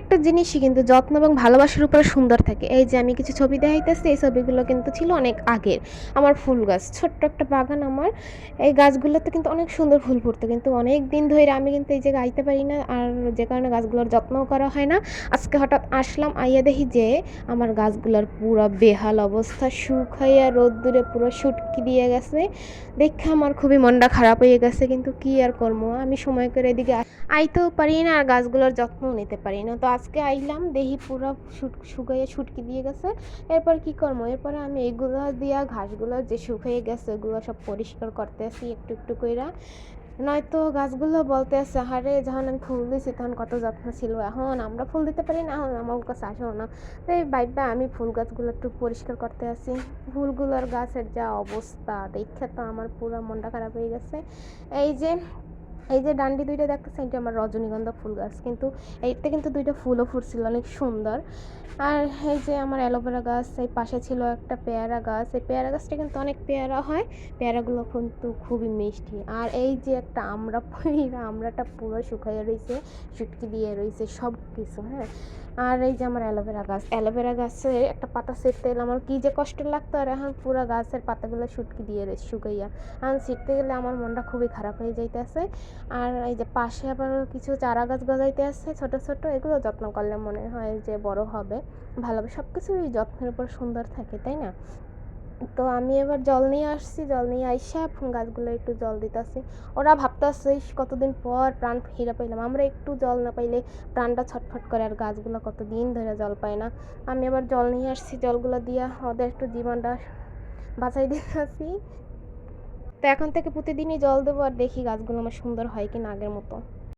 প্রত্যেকটা জিনিসই কিন্তু যত্ন এবং ভালোবাসার উপরে সুন্দর থাকে। এই যে আমি কিছু ছবি দেখাইতেছি, এই ছবিগুলো কিন্তু ছিল অনেক আগের। আমার ফুল গাছ, ছোট্ট একটা বাগান আমার। এই গাছগুলোতে কিন্তু অনেক সুন্দর ফুল ফুটতো, কিন্তু অনেক দিন ধরে আমি কিন্তু এই জায়গায় আইতে পারি না, আর যে কারণে গাছগুলোর যত্নও করা হয় না। আজকে হঠাৎ আসলাম, আইয়া দেখি যে আমার গাছগুলোর পুরো বেহাল অবস্থা, শুকাইয়া রোদ্দুরে পুরো শুটকি দিয়ে গেছে। দেখে আমার খুবই মনটা খারাপ হয়ে গেছে, কিন্তু কি আর করবো, আমি সময় করে এদিকে আইতেও পারি না আর গাছগুলোর যত্নও নিতে পারি না। তো আজকে আইলাম, দেখি পুরো শুকাইয়া শুটকি দিয়ে গেছে। এরপর কি করবো, এরপরে আমি এগুলো দিয়া ঘাসগুলো যে শুকিয়ে গেছে ওগুলো সব পরিষ্কার করতে আসি একটু একটু কইরা। নয়তো গাছগুলো বলতে আছে, আরে যখন আমি ফুল দিছি তখন কত যত্ন ছিল, এখন আমরা ফুল দিতে পারি না, এখন আমার কাছে আসেও না। তো এই বাইবা আমি ফুল গাছগুলো একটু পরিষ্কার করতে আসি। ফুলগুলোর গাছের যা অবস্থা দেখে তো আমার পুরো মনটা খারাপ হয়ে গেছে। এই যে এই যে ডান্ডি দুইটা দেখতেছেন, এটা আমার রজনীগন্ধা ফুল গাছ, কিন্তু এইটা কিন্তু দুইটা ফুলও ফুটছিল অনেক সুন্দর। আর এই যে আমার অ্যালোভেরা গাছ, এই পাশে ছিল একটা পেয়ারা গাছ, এই পেয়ারা গাছটা কিন্তু অনেক পেয়ারা হয়, পেয়ারাগুলো কিন্তু খুবই মিষ্টি। আর এই যে একটা আমড়া, আমড়াটা পুরো শুকাইয়া রয়েছে, শুটকি দিয়ে রয়েছে সব কিছু, হ্যাঁ। আর এই যে আমার অ্যালোভেরা গাছ, অ্যালোভেরা গাছে একটা পাতা ছিঁড়তে গেলে আমার কী যে কষ্ট লাগতো, আর এখন পুরো গাছের পাতাগুলো শুটকি দিয়ে রয়েছে শুকাইয়া। এখন ছিঁড়তে গেলে আমার মনটা খুবই খারাপ হয়ে যাইতেছে। আর এই যে পাশে আবার কিছু চারা গাছ গজাইতে আছে ছোট ছোট, এগুলো যত্ন করলে মনে হয় যে বড় হবে, ভালো হবে। সব কিছুরই যত্নের উপর সুন্দর থাকে, তাই না? তো আমি এবার জল নিয়ে আসছি, জল নিয়ে আইসা গাছগুলো একটু জল দিতেছি। ওরা ভাবতেছে কতদিন পর প্রাণ ফিরে পাইলাম, আমরা একটু জল না পাইলে প্রাণটা ছটফট করে, আর গাছগুলো কতদিন ধরে জল পায় না। আমি এবার জল নিয়ে আসছি, জলগুলো দিয়া ওদের একটু জীবনটা বাঁচাই দিতেছি। তো এখন থেকে প্রতিদিনই জল দেবো, আর দেখি গাছগুলো আমার সুন্দর হয় কিনা আগের মতো।